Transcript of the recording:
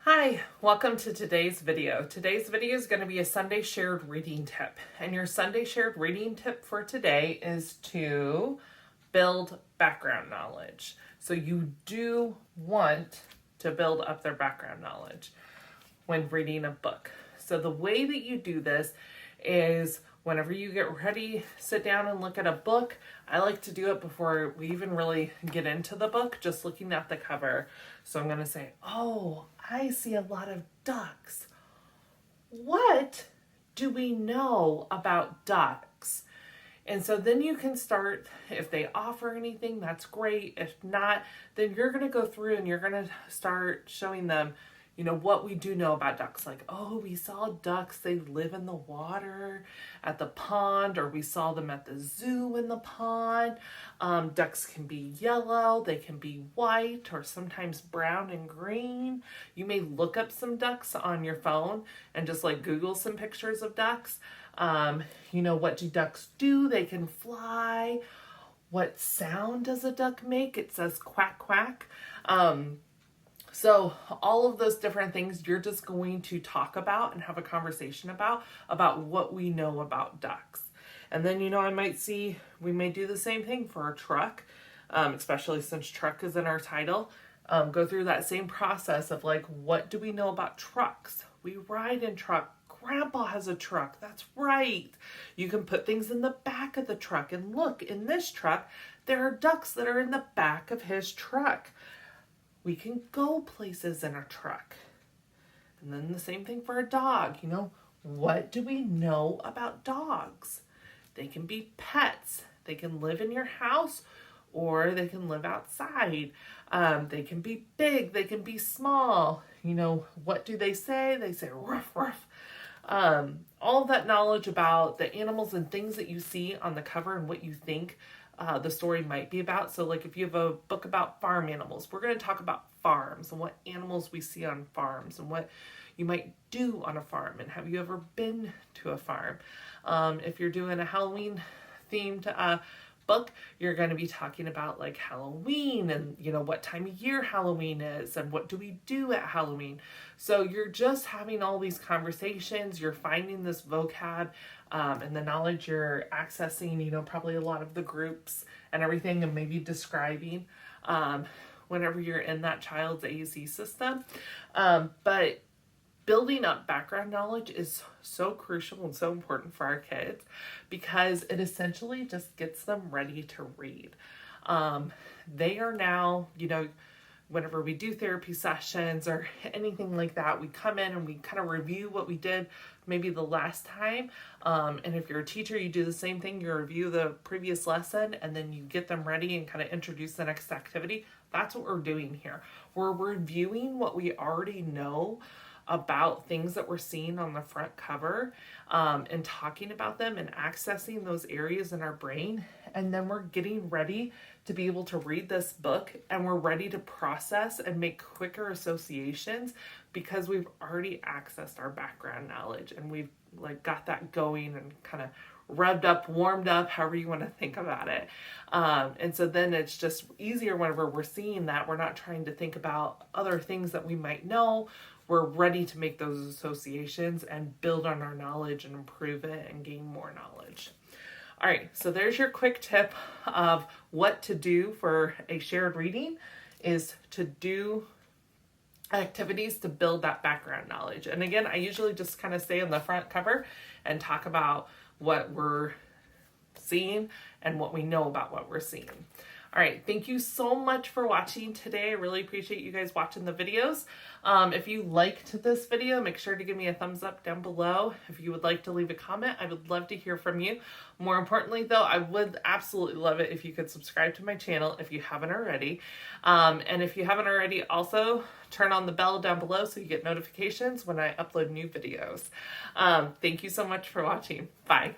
Hi, welcome to today's video. Today's video is going to be a Sunday shared reading tip. And your Sunday shared reading tip for today is to build background knowledge. So you do want to build up their background knowledge when reading a book. So the way that you do this is whenever you get ready, sit down and look at a book. I like to do it before we even really get into the book, just looking at the cover. So I'm going to say, oh, I see a lot of ducks. What do we know about ducks? And so then you can start, if they offer anything, that's great. If not, then you're going to go through and you're going to start showing them, what we do know about ducks. Like, oh, we saw ducks, they live in the water at the pond, or we saw them at the zoo in the pond. Ducks can be yellow, they can be white, or sometimes brown and green. You may look up some ducks on your phone and just like Google some pictures of ducks. What do ducks do? They can fly. What sound does a duck make? It says quack, quack. So all of those different things you're just going to talk about and have a conversation about what we know about ducks. And then, we may do the same thing for a truck, especially since truck is in our title. Go through that same process of like, what do we know about trucks? We ride in truck. Grandpa has a truck. That's right. You can put things in the back of the truck and look, in this truck, there are ducks that are in the back of his truck. We can go places in a truck. And then the same thing for a dog. What do we know about dogs? They can be pets. They can live in your house or they can live outside. They can be big. They can be small. What do they say? They say ruff, ruff. All of that knowledge about the animals and things that you see on the cover and what you think the story might be about. So like if you have a book about farm animals, we're going to talk about farms and what animals we see on farms and what you might do on a farm. And have you ever been to a farm? If you're doing a Halloween themed book, you're going to be talking about like Halloween and what time of year Halloween is and what do we do at Halloween. So you're just having all these conversations, you're finding this vocab and the knowledge you're accessing, probably a lot of the groups and everything, and maybe describing whenever you're in that child's AAC system. But building up background knowledge is so crucial and so important for our kids because it essentially just gets them ready to read. They are now, whenever we do therapy sessions or anything like that, we come in and we kind of review what we did maybe the last time. And if you're a teacher, you do the same thing. You review the previous lesson and then you get them ready and kind of introduce the next activity. That's what we're doing here. We're reviewing what we already know about things that we're seeing on the front cover and talking about them and accessing those areas in our brain. And then we're getting ready to be able to read this book and we're ready to process and make quicker associations because we've already accessed our background knowledge and we've like got that going and kind of revved up, warmed up, however you want to think about it. And so then it's just easier whenever we're seeing that. We're not trying to think about other things that we might know. We're ready to make those associations and build on our knowledge and improve it and gain more knowledge. All right, so there's your quick tip of what to do for a shared reading is to do activities to build that background knowledge. And again, I usually just kind of stay on the front cover and talk about what we're seeing and what we know about what we're seeing. All right, thank you so much for watching today. I really appreciate you guys watching the videos. If you liked this video, make sure to give me a thumbs up down below. If you would like to leave a comment, I would love to hear from you. More importantly though, I would absolutely love it if you could subscribe to my channel if you haven't already. And if you haven't already, also turn on the bell down below so you get notifications when I upload new videos. Thank you so much for watching. Bye.